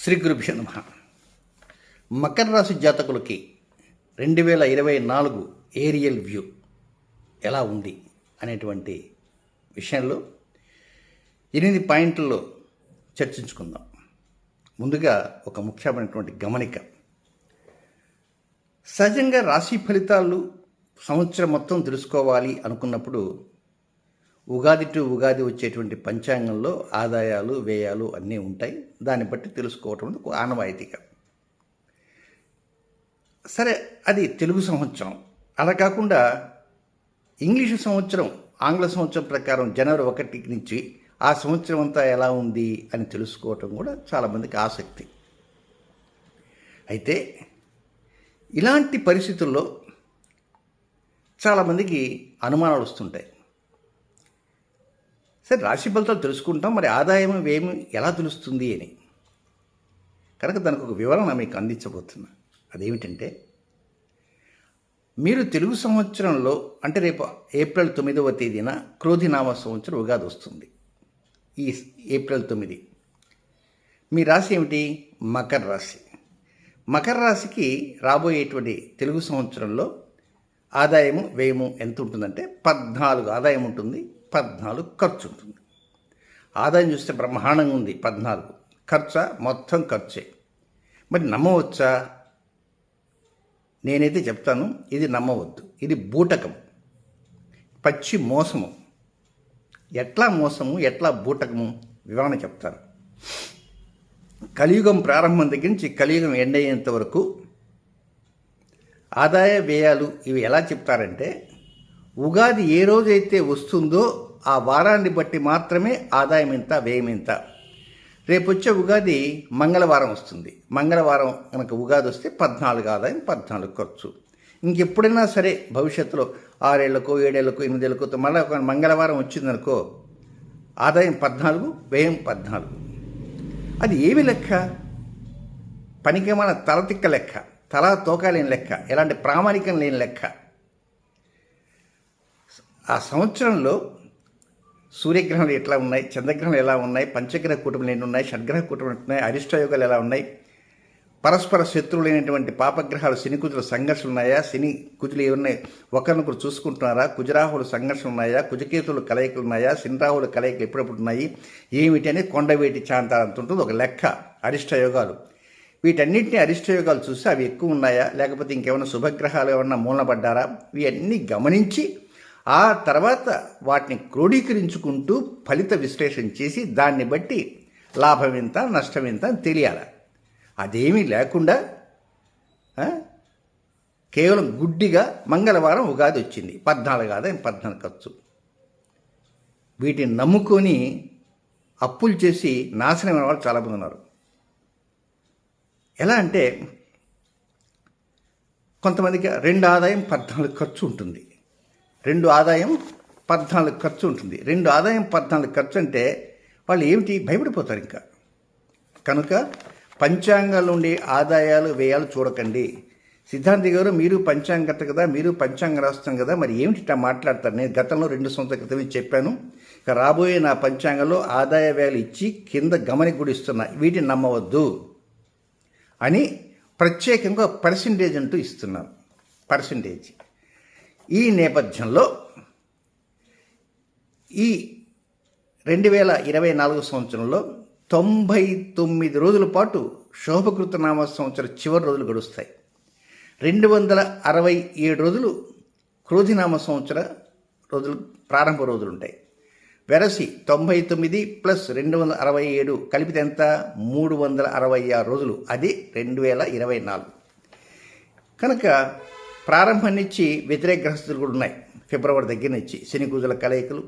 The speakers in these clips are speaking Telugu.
శ్రీ గురుభ్యో నమః. మకర రాశి జాతకులకి 2024 ఏరియల్ వ్యూ ఎలా ఉంది అనేటువంటి విషయంలో 8 పాయింట్లలో చర్చించుకుందాం. ముందుగా ఒక ముఖ్యమైనటువంటి గమనిక. సహజంగా రాశి ఫలితాలు సంవత్సరం మొత్తం తెలుసుకోవాలి అనుకున్నప్పుడు ఉగాది టు ఉగాది వచ్చేటువంటి పంచాంగంలో ఆదాయాలు వ్యయాలు అన్నీ ఉంటాయి. దాన్ని బట్టి తెలుసుకోవటం ఒక ఆనవాయితీగా. సరే, అది తెలుగు సంవత్సరం. అలా కాకుండా ఇంగ్లీషు సంవత్సరం, ఆంగ్ల సంవత్సరం ప్రకారం జనవరి 1 నుంచి ఆ సంవత్సరం అంతా ఎలా ఉంది అని తెలుసుకోవటం కూడా చాలామందికి ఆసక్తి. అయితే ఇలాంటి పరిస్థితుల్లో చాలామందికి అనుమానాలు వస్తుంటాయి. సరే, రాశి ఫలితాలు తెలుసుకుంటాం, మరి ఆదాయం వ్యయం ఎలా తెలుస్తుంది అని. కనుక దానికి ఒక వివరణ మీకు అందించబోతున్నా. అదేమిటంటే, మీరు తెలుగు సంవత్సరంలో అంటే రేపు ఏప్రిల్ 9వ తేదీన క్రోధినామ సంవత్సరం ఉగాది వస్తుంది. ఈ ఏప్రిల్ 9 మీ రాశి ఏమిటి? మకర రాశి. మకర రాశికి రాబోయేటువంటి తెలుగు సంవత్సరంలో ఆదాయము వ్యయము ఎంత ఉంటుందంటే 14 ఆదాయం ఉంటుంది, 14 ఖర్చు ఉంటుంది. ఆదాయం చూస్తే బ్రహ్మాండంగా ఉంది 14, ఖర్చు మొత్తం ఖర్చే. మరి నమ్మవచ్చా? నేనైతే చెప్తాను, ఇది నమ్మవద్దు. ఇది బూటకం, పచ్చి మోసము. ఎట్లా మోసము, ఎట్లా బూటకము వివరణ చెప్తాను. కలియుగం ప్రారంభం దగ్గర నుంచి కలియుగం ఎండ్ అయ్యేంత వరకు ఆదాయ వ్యయాలు ఇవి ఎలా చెప్తారంటే, ఉగాది ఏ రోజైతే వస్తుందో ఆ వారాన్ని బట్టి మాత్రమే ఆదాయం ఎంత వ్యయం ఎంత. రేపు వచ్చే ఉగాది మంగళవారం వస్తుంది. మంగళవారం కనుక ఉగాది వస్తే 14 ఆదాయం, 14 ఖర్చు. ఇంకెప్పుడైనా సరే భవిష్యత్తులో 6 ఏళ్లకో 7 ఏళ్లకో 8 ఏళ్లకో మళ్ళీ ఒక మంగళవారం వచ్చిందనుకో, ఆదాయం 14, వ్యయం 14. అది ఏమి లెక్క? పనికిమాల తలతిక్క లెక్క, తలా తోకాలేని లెక్క, ఎలాంటి ప్రామాణికం లేని లెక్క. ఆ సంవత్సరంలో సూర్యగ్రహణాలు ఎట్లా ఉన్నాయి, చంద్రగ్రహణాలు ఎలా ఉన్నాయి, పంచగ్రహ కూటములు ఎన్ని ఉన్నాయి, షడ్గ్రహ కూటములు ఉన్నాయి, అరిష్టయోగాలు ఎలా ఉన్నాయి, పరస్పర శత్రువులైనటువంటి పాపగ్రహాలు శని కుజుల సంఘర్షణలు ఉన్నాయా, శని కుజులు ఏమున్నాయి ఒకరినొకరు చూసుకుంటున్నారా, కుజరాహుల సంఘర్షణ ఉన్నాయా, కుజకేతువుల కలయికలు ఉన్నాయా, శనిరాహుల కలయికలు ఎప్పుడెప్పుడు ఉన్నాయి, ఏమిటి అని కొండవేటి చాంతారంత ఉంటుంది ఒక లెక్క. అరిష్టయోగాలు, వీటన్నింటినీ అరిష్టయోగాలు చూసి అవి ఎక్కువ ఉన్నాయా, లేకపోతే ఇంకేమైనా శుభగ్రహాలు ఏమన్నా మూలపడ్డారా, ఇవన్నీ గమనించి ఆ తర్వాత వాటిని క్రోడీకరించుకుంటూ ఫలిత విశ్లేషణ చేసి దాన్ని బట్టి లాభం ఎంత నష్టం ఎంత అని తెలియాలి. అదేమీ లేకుండా కేవలం గుడ్డిగా మంగళవారం ఉగాది వచ్చింది, 14 ఆదాయం 14 ఖర్చు, వీటిని నమ్ముకొని అప్పులు చేసి నాశనమైన వాళ్ళు చాలామంది ఉన్నారు. ఎలా అంటే, కొంతమందికి 2 ఆదాయం 14 ఖర్చు ఉంటుంది, 2 ఆదాయం 14 ఖర్చు ఉంటుంది. 2 ఆదాయం 14 ఖర్చు అంటే వాళ్ళు ఏమిటి భయపడిపోతారు ఇంకా. కనుక పంచాంగాలు ఉండే ఆదాయాలు వ్యయాలు చూడకండి. సిద్ధాంతి గారు, మీరు పంచాంగత కదా, మీరు పంచాంగ రాస్తాం కదా, మరి ఏమిటి ఇట్లా మాట్లాడతారు? నేను గతంలో 2 సంవత్సరాల క్రితమే చెప్పాను. ఇక రాబోయే నా పంచాంగంలో ఆదాయ వ్యయాలు ఇచ్చి కింద గమనిక కూడా ఇస్తున్నా, వీటిని నమ్మవద్దు అని ప్రత్యేకంగా పర్సంటేజ్ అంటూ ఇస్తున్నాను. పర్సంటేజ్. ఈ నేపథ్యంలో ఈ 2024 సంవత్సరంలో 99 రోజుల పాటు శోభకృత నామ సంవత్సర చివరి రోజులు గడుస్తాయి. 267 రోజులు క్రోధినామ సంవత్సర రోజులు ప్రారంభ రోజులు ఉంటాయి. వెరసి 99 ప్లస్ 267 కలిపితే ఎంత? 366 రోజులు. అది 2024. కనుక ప్రారంభం నుంచి వ్యతిరేక గ్రహస్థులు కూడా ఉన్నాయి. ఫిబ్రవరి దగ్గర నుంచి శని కుజుల కలయికలు,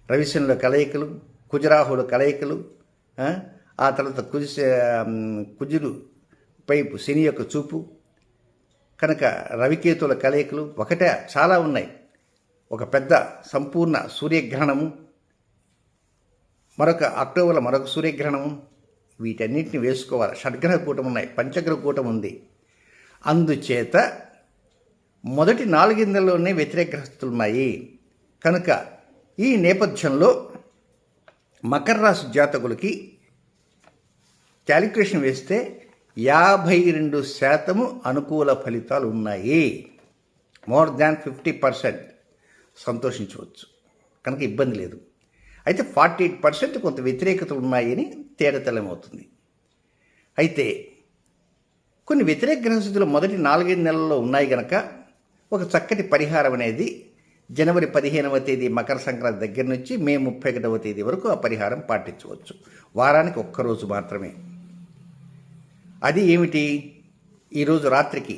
రవిశనుల కలయికలు, కుజరాహుల కలయికలు, ఆ తర్వాత కుజులు పైపు శని యొక్క చూపు, కనుక రవికేతుల కలయికలు ఒకటే చాలా ఉన్నాయి. ఒక పెద్ద సంపూర్ణ సూర్యగ్రహణము, మరొక అక్టోబర్లో మరొక సూర్యగ్రహణము, వీటన్నిటిని వేసుకోవాలి. షడ్గ్రహ కూటం ఉన్నాయి, పంచగ్రహ కూటం ఉంది. అందుచేత మొదటి 4 నెలల్లోనే వ్యతిరేక గ్రహస్థులు ఉన్నాయి. కనుక ఈ నేపథ్యంలో మకర రాశి జాతకులకి క్యాలిక్యులేషన్ వేస్తే 52% అనుకూల ఫలితాలు ఉన్నాయి. మోర్ దాన్ 50% సంతోషించవచ్చు, కనుక ఇబ్బంది లేదు. అయితే 48% కొంత వ్యతిరేకతలు ఉన్నాయని తేటతెల్లమవుతుంది. అయితే కొన్ని వ్యతిరేక గ్రహస్థితులు మొదటి 4-5 నెలల్లో ఉన్నాయి కనుక ఒక చక్కటి పరిహారం అనేది జనవరి 15వ తేదీ మకర సంక్రాంతి దగ్గర నుంచి మే 31వ తేదీ వరకు ఆ పరిహారం పాటించవచ్చు. వారానికి ఒక్కరోజు మాత్రమే. అది ఏమిటి? ఈరోజు రాత్రికి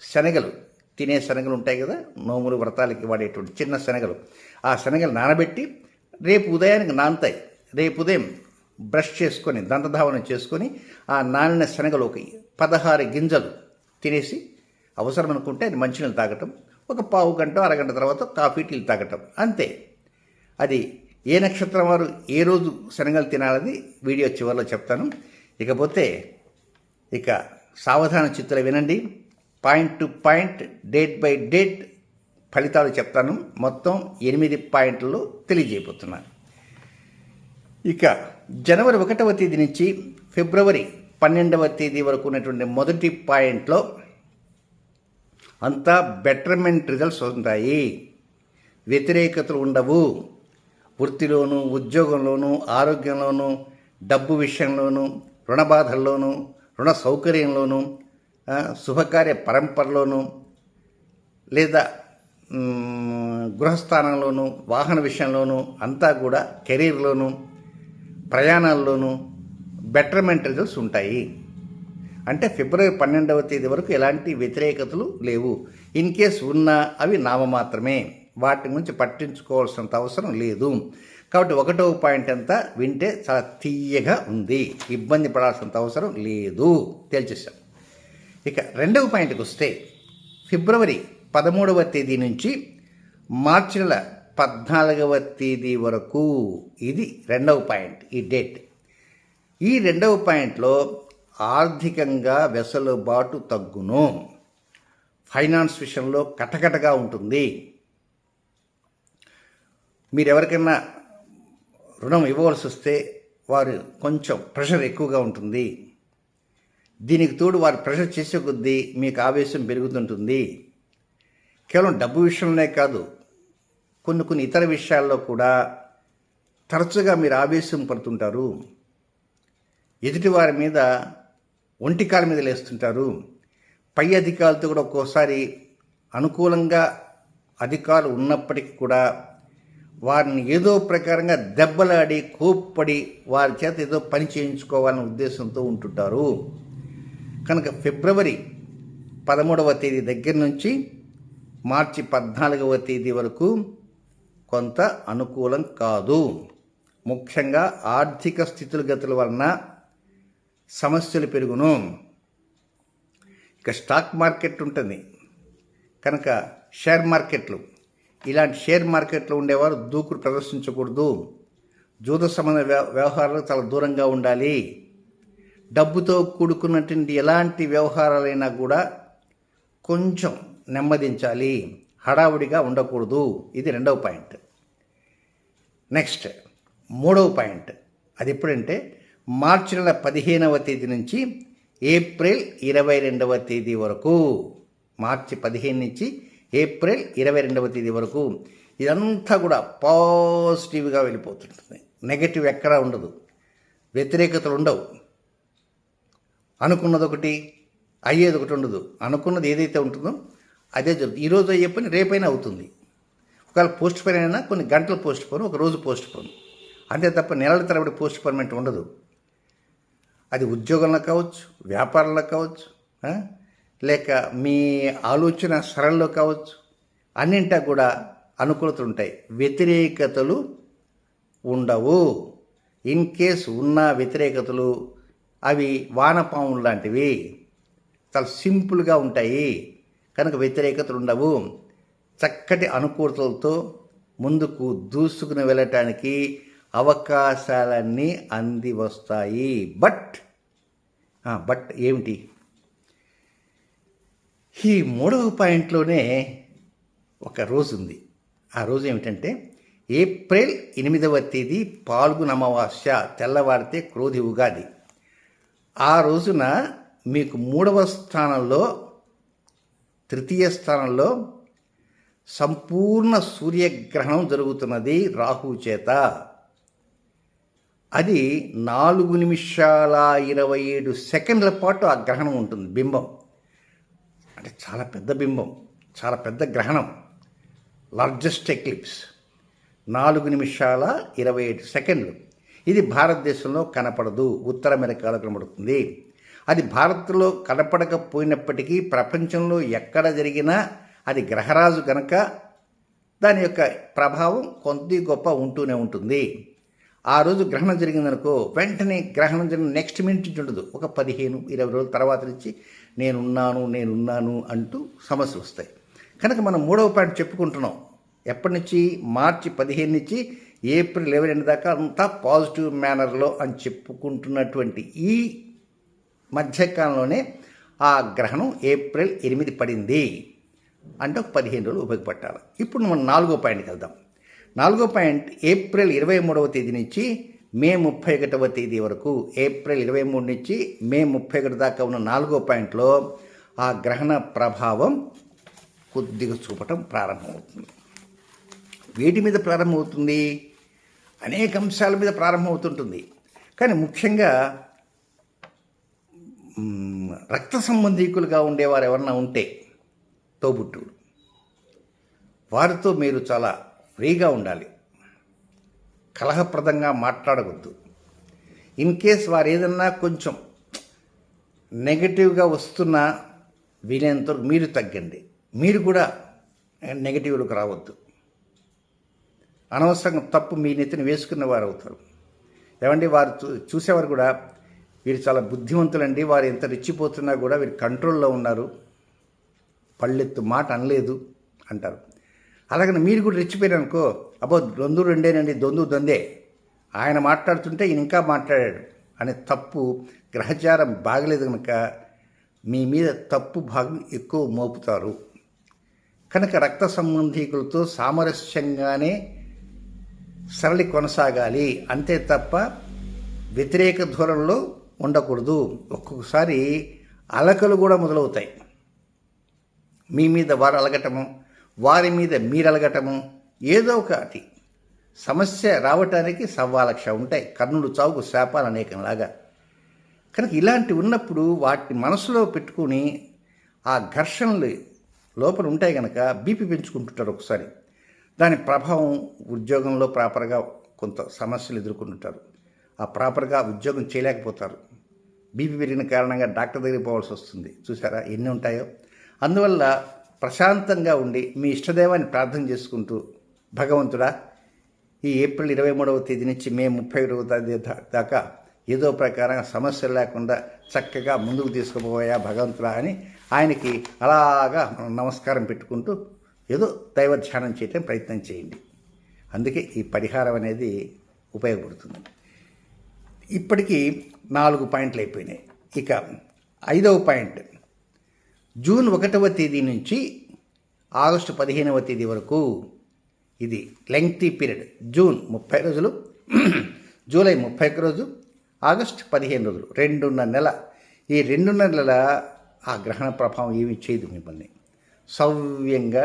శనగలు, తినే శనగలు ఉంటాయి కదా, నోములు వ్రతాలకి వాడేటువంటి చిన్న శనగలు, ఆ శనగలు నానబెట్టి రేపు ఉదయానికి నానతాయి. రేపు ఉదయం బ్రష్ చేసుకొని దంతధావనం చేసుకొని ఆ నానిన శనగలోకి 16 గింజలు తినేసి అవసరం అనుకుంటే అది మంచినీళ్ళు తాగటం, ఒక పావు గంట అరగంట తర్వాత కాఫీ టీలు తాగటం, అంతే. అది ఏ నక్షత్రం వారు ఏ రోజు శనగలు తినాలని వీడియో చివరిలో చెప్తాను. ఇకపోతే సావధాన చిత్తులు వినండి. Point to point, date by date ఫలితాలు చెప్తాను. మొత్తం 8 పాయింట్లలో తెలియజేయబోతున్నాను. జనవరి 1వ తేదీ నుంచి ఫిబ్రవరి 12వ తేదీ వరకు ఉన్నటువంటి మొదటి పాయింట్లో అంతా బెటర్మెంట్ రిజల్ట్స్ ఉంటాయి. వ్యతిరేకతలు ఉండవు. వృత్తిలోనూ, ఉద్యోగంలోనూ, ఆరోగ్యంలోనూ, డబ్బు విషయంలోనూ, రుణ బాధల్లోనూ, రుణ సౌకర్యంలోనూ, శుభకార్య పరంపరలోనూ, లేదా గృహస్థానంలోనూ, వాహన విషయంలోనూ, అంతా కూడా కెరీర్లోనూ, ప్రయాణాల్లోనూ బెటర్మెంట్ రిజల్ట్స్ ఉంటాయి. అంటే ఫిబ్రవరి 12వ తేదీ వరకు ఎలాంటి వ్యతిరేకతలు లేవు. ఇన్ కేస్ ఉన్నా అవి నామమాత్రమే, వాటి గురించి పట్టించుకోవాల్సినంత అవసరం లేదు. కాబట్టి 1వ పాయింట్ అంతా వింటే చాలా తీయగా ఉంది, ఇబ్బంది పడాల్సినంత అవసరం లేదు, తేల్చేశాం. 2వ పాయింట్కి వస్తే ఫిబ్రవరి 13వ తేదీ నుంచి మార్చి నెల 14వ తేదీ వరకు, ఇది 2వ పాయింట్. ఈ డేట్, ఈ 2వ పాయింట్లో ఆర్థికంగా వెసులుబాటు తగ్గును. ఫైనాన్స్ విషయంలో కటకటగా ఉంటుంది. మీరు ఎవరికైనా రుణం ఇవ్వవలసి వస్తే వారు కొంచెం ప్రెషర్ ఎక్కువగా ఉంటుంది. దీనికి తోడు వారు ప్రెషర్ చేసే కొద్దీ మీకు ఆవేశం పెరుగుతుంటుంది. కేవలం డబ్బు విషయంలోనే కాదు, కొన్ని ఇతర విషయాల్లో కూడా తరచుగా మీరు ఆవేశం పడుతుంటారు. ఎదుటివారి మీద ఒంటికాల మీద లేస్తుంటారు. పై అధికారులతో కూడా ఒక్కోసారి అనుకూలంగా అధికారులు ఉన్నప్పటికీ కూడా వారిని ఏదో ప్రకారంగా దెబ్బలాడి కోప్పడి వారి చేత ఏదో పని చేయించుకోవాలనే ఉద్దేశంతో ఉంటుంటారు. కనుక ఫిబ్రవరి 13వ తేదీ దగ్గర నుంచి మార్చి 14వ తేదీ వరకు కొంత అనుకూలం కాదు. ముఖ్యంగా ఆర్థిక స్థితిగతుల వలన సమస్యలు పెరుగును. స్టాక్ మార్కెట్ ఉంటుంది కనుక షేర్ మార్కెట్లు, ఇలాంటి షేర్ మార్కెట్లో ఉండేవారు దూకుడు ప్రదర్శించకూడదు. జూద సంబంధ వ్యవహారాలకు చాలా దూరంగా ఉండాలి. డబ్బుతో కూడుకున్నటువంటి ఎలాంటి వ్యవహారాలైనా కూడా కొంచెం నెమ్మదించాలి, హడావుడిగా ఉండకూడదు. ఇది 2వ పాయింట్. నెక్స్ట్ 3వ పాయింట్, అది ఎప్పుడంటే మార్చి నెల 15వ తేదీ నుంచి ఏప్రిల్ 22వ తేదీ వరకు. మార్చి 15 నుంచి ఏప్రిల్ 22వ తేదీ వరకు ఇదంతా కూడా పాజిటివ్గా వెళ్ళిపోతుంటుంది. నెగటివ్ ఎక్కడా ఉండదు, వ్యతిరేకతలు ఉండవు. అనుకున్నది ఒకటి, అయ్యేది ఒకటి ఉండదు. అనుకున్నది ఏదైతే ఉంటుందో అదే జరుగుతుంది. ఈరోజు అయ్యే పని రేపైనా అవుతుంది. ఒకవేళ పోస్ట్ పోన్ అయినా కొన్ని గంటలు పోస్ట్ పోన్, ఒక రోజు పోస్ట్ పోన్, అంతే తప్ప నెలల తరబడి పోస్ట్ పోన్మెంట్ ఉండదు. అది ఉద్యోగంలో కావచ్చు, వ్యాపారంలో కావచ్చు, లేక మీ ఆలోచన సరళలో కావచ్చు, అన్నింటా కూడా అనుకూలతలు ఉంటాయి, వ్యతిరేకతలు ఉండవు. ఇన్ కేస్ ఉన్న వ్యతిరేకతలు అవి వానపాములు లాంటివి, చాలా సింపుల్గా ఉంటాయి. కనుక వ్యతిరేకతలు ఉండవు. చక్కటి అనుకూలతలతో ముందుకు దూసుకుని వెళ్ళటానికి అవకాశాలన్నీ అంది వస్తాయి. బట్ ఏమిటి? ఈ 3వ పాయింట్లోనే ఒక రోజు ఉంది. ఆ రోజు ఏమిటంటే ఏప్రిల్ 8వ తేదీ పాల్గొన అమావాస్య, తెల్లవారితే క్రోధి ఉగాది. ఆ రోజున మీకు 3వ స్థానంలో, తృతీయ స్థానంలో సంపూర్ణ సూర్యగ్రహణం జరుగుతున్నది రాహువు చేత. అది 4 నిమిషాల 27 సెకండ్ల పాటు ఆ గ్రహణం ఉంటుంది. బింబం అంటే చాలా పెద్ద బింబం, చాలా పెద్ద గ్రహణం, లార్జెస్ట్ ఎక్లిప్స్. 4 నిమిషాల 27 సెకండ్లు. ఇది భారతదేశంలో కనపడదు, ఉత్తర అమెరికాలో కనపడుతుంది. అది భారత్లో కనపడకపోయినప్పటికీ ప్రపంచంలో ఎక్కడ జరిగినా అది గ్రహరాజు కనుక దాని యొక్క ప్రభావం కొద్ది గొప్ప ఉంటూనే ఉంటుంది. ఆ రోజు గ్రహణం జరిగిందనుకో, వెంటనే గ్రహణం జరిగిన నెక్స్ట్ మినిట్ నుంచి ఉండదు, ఒక 15-20 రోజుల తర్వాత నుంచి నేనున్నాను అంటూ సమస్యలు వస్తాయి. కనుక మనం 3వ పాయింట్ చెప్పుకుంటున్నాం. ఎప్పటి నుంచి? మార్చి 15 నుంచి ఏప్రిల్ 11 దాకా అంతా పాజిటివ్ మేనర్లో అని చెప్పుకుంటున్నటువంటి ఈ మధ్యకాలంలోనే ఆ గ్రహణం ఏప్రిల్ 8 పడింది అంటే ఒక 15 రోజులు ఉపయోగపట్టాలి. ఇప్పుడు మనం 4వ పాయింట్కి వెళ్దాం. 4వ పాయింట్ ఏప్రిల్ 23వ తేదీ నుంచి మే 31వ తేదీ వరకు, ఏప్రిల్ 23 నుంచి మే 31 దాకా ఉన్న 4వ పాయింట్లో ఆ గ్రహణ ప్రభావం కొద్దిగా చూపటం ప్రారంభమవుతుంది. వేటి మీద ప్రారంభమవుతుంది? అనేక అంశాల మీద ప్రారంభమవుతుంటుంది. కానీ ముఖ్యంగా రక్త సంబంధీకులుగా ఉండేవారు ఎవరన్నా ఉంటే, తోబుట్టువులు, వారితో మీరు చాలా ఫ్రీగా ఉండాలి. కలహప్రదంగా మాట్లాడవద్దు. ఇన్ కేస్ వారు ఏదన్నా కొంచెం నెగటివ్గా వస్తున్నా వీలైనంతవరకు మీరు తగ్గండి. మీరు కూడా నెగటివ్లకు రావద్దు. అనవసరంగా తప్పు మీ నెత్తిని వేసుకున్న వారు అవుతారు. ఏమండి, వారు చూసేవారు కూడా వీరు చాలా బుద్ధిమంతులండి, వారు ఎంత రెచ్చిపోతున్నా కూడా వీరు కంట్రోల్లో ఉన్నారు, పళ్ళెత్తు మాట అనలేదు అంటారు. అలాగని మీరు కూడా రెచ్చిపోయారనుకో, అబ్బో దొందు రెండేనండి, దొందే, ఆయన మాట్లాడుతుంటే ఈయన ఇంకా మాట్లాడాడు అనే తప్పు గ్రహచారం బాగలేదు కనుక మీ మీద తప్పు భాగం ఎక్కువ మోపుతారు. కనుక రక్త సంబంధీకులతో సామరస్యంగానే సరళి కొనసాగాలి, అంతే తప్ప వ్యతిరేక ధోరణిలో ఉండకూడదు. ఒక్కొక్కసారి అలకలు కూడా మొదలవుతాయి. మీ మీద వారు అలగటము, వారి మీద మీరు అలగటము, ఏదో ఒకటి సమస్య రావటానికి 1,000,000 ఉంటాయి. కర్ణుడు చావుకు శాపాలు అనేకంలాగా. కనుక ఇలాంటి ఉన్నప్పుడు వాటిని మనసులో పెట్టుకుని ఆ ఘర్షణలు లోపల ఉంటాయి కనుక బీపీ పెంచుకుంటుంటారు. ఒకసారి దాని ప్రభావం ఉద్యోగంలో ప్రాపర్గా కొంత సమస్యలు ఎదుర్కొంటుంటారు. ఆ ప్రాపర్గా ఉద్యోగం చేయలేకపోతారు. బీపీ పెరిగిన కారణంగా డాక్టర్ దగ్గరికి పోవాల్సి వస్తుంది. చూసారా ఎన్ని ఉంటాయో. అందువల్ల ప్రశాంతంగా ఉండి మీ ఇష్టదైవాన్ని ప్రార్థన చేసుకుంటూ, భగవంతుడా, ఈ ఏప్రిల్ 23వ తేదీ నుంచి మే 31వ తేదీ దాకా ఏదో ప్రకారంగా సమస్యలు లేకుండా చక్కగా ముందుకు తీసుకుపోయా భగవంతుడా అని ఆయనకి అలాగా నమస్కారం పెట్టుకుంటూ ఏదో దైవ ధ్యానం చేయటం ప్రయత్నం చేయండి. అందుకే ఈ పరిహారం అనేది ఉపయోగపడుతుంది. ఇప్పటికీ 4 పాయింట్లు అయిపోయినాయి. ఇక 5వ పాయింట్, జూన్ 1వ తేదీ నుంచి ఆగస్టు 15వ తేదీ వరకు. ఇది లెంగ్తీ పీరియడ్. జూన్ 30 రోజులు, జూలై 31 రోజు, ఆగస్టు 15 రోజులు, 2.5 నెల. ఈ 2.5 నెలల ఆ గ్రహణ ప్రభావం ఏమీ చేయదు, మిమ్మల్ని సవ్యంగా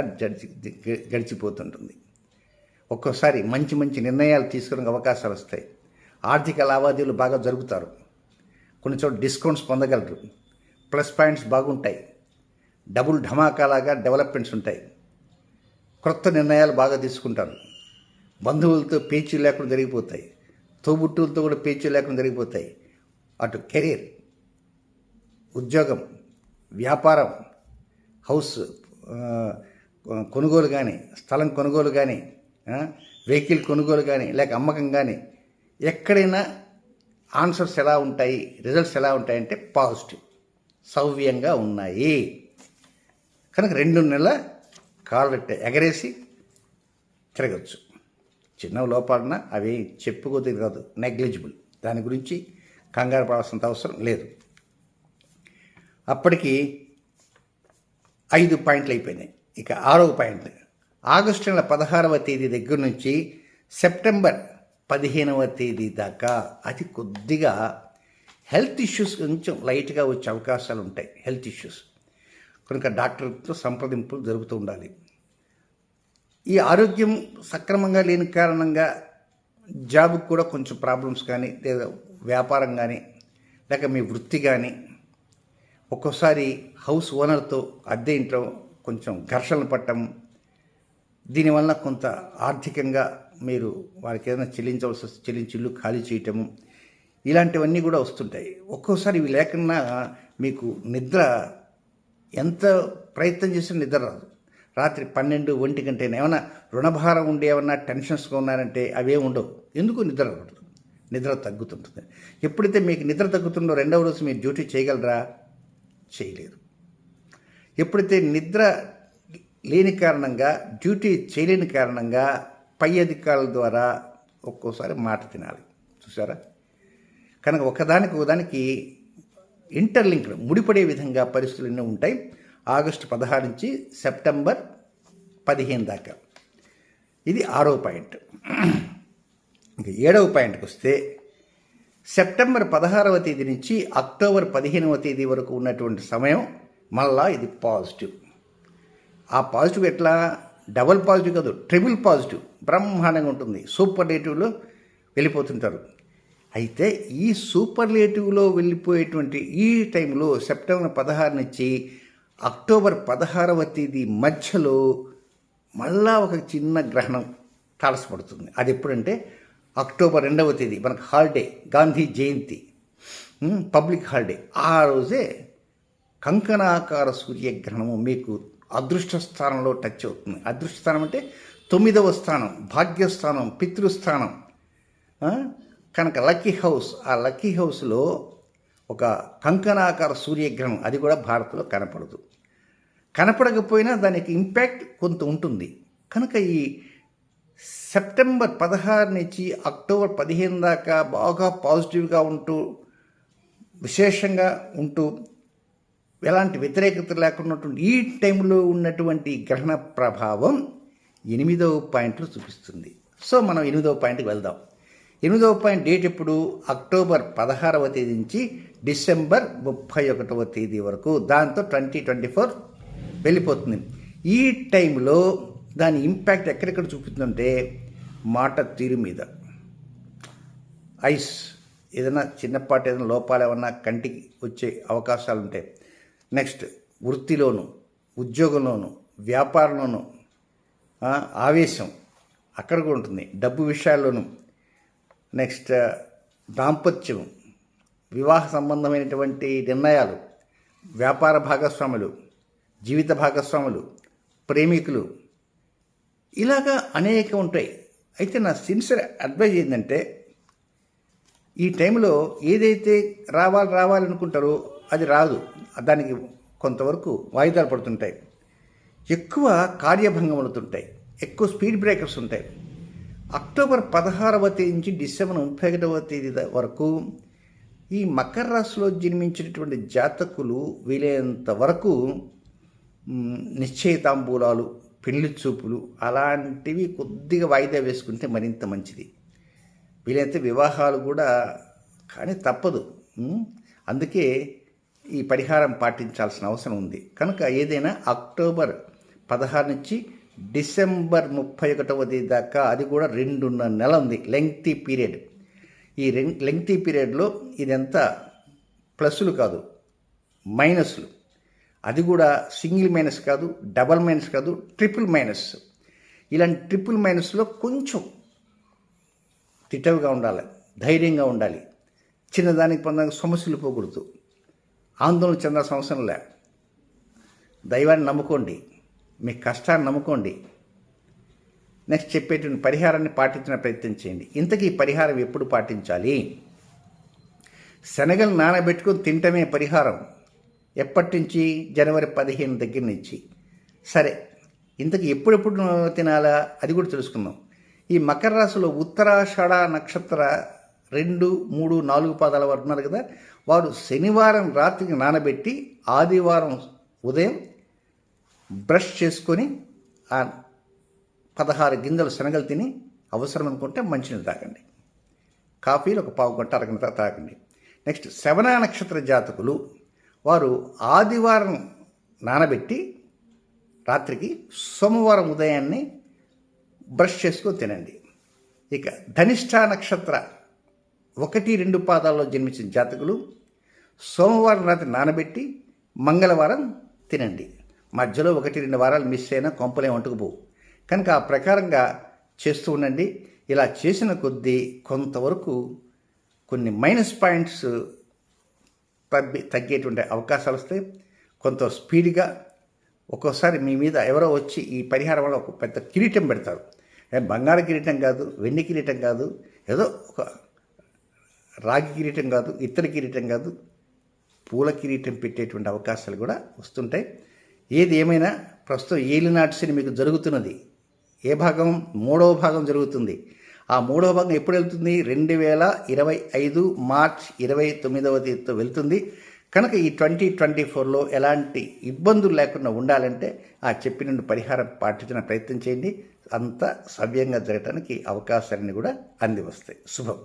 గడిచిపోతుంటుంది. ఒక్కోసారి మంచి మంచి నిర్ణయాలు తీసుకునే అవకాశాలు వస్తాయి. ఆర్థిక లావాదేవీలు బాగా జరుగుతారు. కొన్ని చోట్ల డిస్కౌంట్స్ పొందగలరు. ప్లస్ పాయింట్స్ బాగుంటాయి. డబుల్ ధమాకాలాగా డెవలప్మెంట్స్ ఉంటాయి. క్రొత్త నిర్ణయాలు బాగా తీసుకుంటారు. బంధువులతో పేచీలు లేకుండా జరిగిపోతాయి. తోబుట్టువులతో కూడా పేచీలు లేకుండా జరిగిపోతాయి. అటు కెరీర్, ఉద్యోగం, వ్యాపారం, హౌస్ కొనుగోలు కానీ, స్థలం కొనుగోలు కానీ, వెహికల్ కొనుగోలు కానీ, లేక అమ్మకం కానీ, ఎక్కడైనా ఆన్సర్స్ ఎలా ఉంటాయి, రిజల్ట్స్ ఎలా ఉంటాయంటే పాజిటివ్, సవ్యంగా ఉన్నాయి. కనుక 2 నెలల కాళ్ళెట్ట ఎగరేసి తిరగచ్చు. చిన్న లోపాలన అవి చెప్పుకోదు కాదు, నెగ్లిజిబుల్. దాని గురించి కంగారు పడాల్సినంత అవసరం లేదు. అప్పటికి 5 పాయింట్లు అయిపోయినాయి. ఇక 6వ పాయింట్, ఆగస్టు నెల 16వ తేదీ దగ్గర నుంచి సెప్టెంబర్ 15వ తేదీ దాకా అది కొద్దిగా హెల్త్ ఇష్యూస్ కొంచెం లైట్గా వచ్చే అవకాశాలు ఉంటాయి. హెల్త్ ఇష్యూస్ కనుక డాక్టర్తో సంప్రదింపులు జరుగుతూ ఉండాలి. ఈ ఆరోగ్యం సక్రమంగా లేని కారణంగా జాబ్కి కూడా కొంచెం ప్రాబ్లమ్స్ కానీ, లేదా వ్యాపారం కానీ, లేక మీ వృత్తి కానీ, ఒక్కోసారి హౌస్ ఓనర్తో అద్దె ఇంట్లో కొంచెం ఘర్షణలు పట్టడం, దీనివల్ల కొంత ఆర్థికంగా మీరు వారికి ఏదైనా చెల్లించవలసి వస్తే చెల్లించి ఇల్లు ఖాళీ చేయటము, ఇలాంటివన్నీ కూడా వస్తుంటాయి. ఒక్కోసారి ఇవి లేకుండా మీకు నిద్ర ఎంత ప్రయత్నం చేసినా నిద్ర రాదు. రాత్రి 12, 1 గంటైనా ఏమైనా రుణభారం ఉండి ఏమన్నా టెన్షన్స్గా ఉన్నారంటే అవే ఉండవు. ఎందుకు నిద్ర రాదు, నిద్ర తగ్గుతుంటుంది. ఎప్పుడైతే మీకు నిద్ర తగ్గుతుందో రెండవ రోజు మీరు డ్యూటీ చేయగలరా? చేయలేరు. ఎప్పుడైతే నిద్ర లేని కారణంగా, డ్యూటీ చేయలేని కారణంగా పై అధికారుల ద్వారా ఒక్కోసారి మాట తినాలి. చూసారా? కనుక ఒకదానికి ఇంటర్లింక్డ్, ముడిపడే విధంగా పరిస్థితులు ఎన్నో ఉంటాయి. ఆగస్టు 16 నుంచి సెప్టెంబర్ 15 దాకా. ఇది 6వ పాయింట్. ఇంకా 7వ పాయింట్కి వస్తే, సెప్టెంబర్ 16వ తేదీ నుంచి అక్టోబర్ 15వ తేదీ వరకు ఉన్నటువంటి సమయం మళ్ళా ఇది పాజిటివ్. ఆ పాజిటివ్ ఎట్లా? డబుల్ పాజిటివ్ కాదు, ట్రిపుల్ పాజిటివ్, బ్రహ్మాండంగా ఉంటుంది. సూపర్లేటివ్లో వెళ్ళిపోతుంటారు. అయితే ఈ సూపర్లేటివ్లో వెళ్ళిపోయేటువంటి ఈ టైంలో సెప్టెంబర్ 16 నుంచి అక్టోబర్ 16వ తేదీ మధ్యలో మళ్ళా ఒక చిన్న గ్రహణం తారసపడుతుంది. అది ఎప్పుడంటే అక్టోబర్ 2వ తేదీ, మనకు హాలిడే, గాంధీ జయంతి, పబ్లిక్ హాలిడే. ఆ రోజే కంకణాకార సూర్యగ్రహణము మీకు అదృష్ట స్థానంలో టచ్ అవుతుంది. అదృష్ట స్థానం అంటే 9వ స్థానం, భాగ్యస్థానం, పితృస్థానం. కనుక లక్కీ హౌస్, ఆ లక్కీ హౌస్లో ఒక కంకణాకార సూర్యగ్రహణం, అది కూడా భారత్లో కనపడదు. కనపడకపోయినా దానికి ఇంపాక్ట్ కొంత ఉంటుంది. కనుక ఈ సెప్టెంబర్ 16 నుంచి అక్టోబర్ 15 దాకా బాగా పాజిటివ్గా ఉంటూ, విశేషంగా ఉంటూ, ఎలాంటి వ్యతిరేకత లేకున్నటువంటి ఈ టైంలో ఉన్నటువంటి గ్రహణ ప్రభావం 8వ పాయింట్లో చూపిస్తుంది. సో మనం 8వ పాయింట్కి వెళ్దాం. 8వ పాయింట్ డేట్ ఎప్పుడు? అక్టోబర్ 16వ తేదీ నుంచి డిసెంబర్ 31వ తేదీ వరకు. దాంతో 2024 వెళ్ళిపోతుంది. ఈ టైంలో దాని ఇంపాక్ట్ ఎక్కడెక్కడ చూపుతుందంటే, మాట తీరు మీద, ఐస్, ఏదైనా చిన్నపాటి ఏదైనా లోపాలు ఏమన్నా కంటికి వచ్చే అవకాశాలు ఉంటాయి. నెక్స్ట్ వృత్తిలోను, ఉద్యోగంలోను, వ్యాపారంలోను ఆవేశం అక్కడ కూడా ఉంటుంది. డబ్బు విషయాల్లోనూ, నెక్స్ట్ దాంపత్యం, వివాహ సంబంధమైనటువంటి నిర్ణయాలు, వ్యాపార భాగస్వాములు, జీవిత భాగస్వాములు, ప్రేమికులు, ఇలాగా అనేక ఉంటాయి. అయితే నా సిన్సియర్ అడ్వైజ్ ఏంటంటే, ఈ టైంలో ఏదైతే రావాలనుకుంటారో అది రాదు. దానికి కొంతవరకు వాయిదాలు పడుతుంటాయి. ఎక్కువ కార్యభంగం అవుతుంటాయి. ఎక్కువ స్పీడ్ బ్రేకర్స్ ఉంటాయి. అక్టోబర్ 16వ తేదీ నుంచి డిసెంబర్ 31వ తేదీ వరకు ఈ మకర రాశిలో జన్మించినటువంటి జాతకులు వీలైనంత వరకు నిశ్చయితాంబూలాలు, పెళ్లి చూపులు అలాంటివి కొద్దిగా వాయిదా వేసుకుంటే మరింత మంచిది. వీలైతే వివాహాలు కూడా, కానీ తప్పదు. అందుకే ఈ పరిహారం పాటించాల్సిన అవసరం ఉంది. కనుక ఏదైనా అక్టోబర్ 16 నుంచి డిసెంబర్ 31వ తేదీ దాకా, అది కూడా 2.5 నెల ఉంది, లెంగ్తీ పీరియడ్. ఈ లెంగ్తీ పీరియడ్లో ఇదంతా ప్లస్లు కాదు, మైనస్లు. అది కూడా సింగిల్ మైనస్ కాదు, డబల్ మైనస్ కాదు, ట్రిపుల్ మైనస్. ఇలాంటి ట్రిపుల్ మైనస్లో కొంచెం తిట్టవుగా ఉండాలి, ధైర్యంగా ఉండాలి. చిన్నదానికి పొందడానికి సమస్యలు పోకూడదు, ఆందోళన చెందాల్సిన అవసరం లే. దైవాన్ని నమ్ముకోండి, మీ కష్టాన్ని నమ్ముకోండి. నెక్స్ట్ చెప్పేటువంటి పరిహారాన్ని పాటించిన ప్రయత్నం చేయండి. ఇంతకీ పరిహారం ఎప్పుడు పాటించాలి? శనగలు నానబెట్టుకుని తింటమే పరిహారం. ఎప్పటి నుంచి? జనవరి 15 దగ్గర నుంచి. సరే, ఇంతకీ ఎప్పుడెప్పుడు తినాలా అది కూడా తెలుసుకుందాం. ఈ మకర రాశిలో ఉత్తరాషాఢ నక్షత్ర 2, 3, 4 పాదాల వారు ఉన్నారు కదా, వారు శనివారం రాత్రికి నానబెట్టి ఆదివారం ఉదయం బ్రష్ చేసుకొని ఆ 16 గింజలు శనగలు తిని అవసరం అనుకుంటే మంచినీళ్ళు తాగండి. కాఫీలు ఒక పావు గంట అరగంట తాగండి. నెక్స్ట్ శ్రవణ నక్షత్ర జాతకులు వారు ఆదివారం నానబెట్టి రాత్రికి సోమవారం ఉదయాన్నే బ్రష్ చేసుకొని తినండి. ఇక ధనిష్ట నక్షత్ర 1-2 పాదాల్లో జన్మించిన జాతకులు సోమవారం రాత్రి నానబెట్టి మంగళవారం తినండి. మధ్యలో 1-2 వారాలు మిస్ అయినా కొంపలే వంటుకుపోవు కనుక ఆ ప్రకారంగా చేస్తూ ఉండండి. ఇలా చేసిన కొద్దీ కొంతవరకు కొన్ని మైనస్ పాయింట్స్ తగ్గేటువంటి అవకాశాలు వస్తాయి. కొంత స్పీడ్గా ఒక్కోసారి మీ మీద ఎవరో వచ్చి ఈ పరిహారం వల్ల ఒక పెద్ద కిరీటం పెడతారు. బంగారు కిరీటం కాదు, వెండి కిరీటం కాదు, ఏదో ఒక రాగి కిరీటం కాదు, ఇత్తడి కిరీటం కాదు, పూల కిరీటం పెట్టేటువంటి అవకాశాలు కూడా వస్తుంటాయి. ఏది ఏమైనా ప్రస్తుతం ఏలినాటి శని మీకు జరుగుతున్నది. ఏ భాగం? 3వ భాగం జరుగుతుంది. ఆ 3వ భాగం ఎప్పుడు వెళ్తుంది? 2025 మార్చ్ 29వ తేదీతో వెళ్తుంది. కనుక ఈ 2024లో ఎలాంటి ఇబ్బందులు లేకుండా ఉండాలంటే ఆ చెప్పిన పరిహారం పాటించిన ప్రయత్నం చేయండి. అంతా సవ్యంగా జరగడానికి అవకాశాలన్నీ కూడా అంది వస్తాయి. శుభం.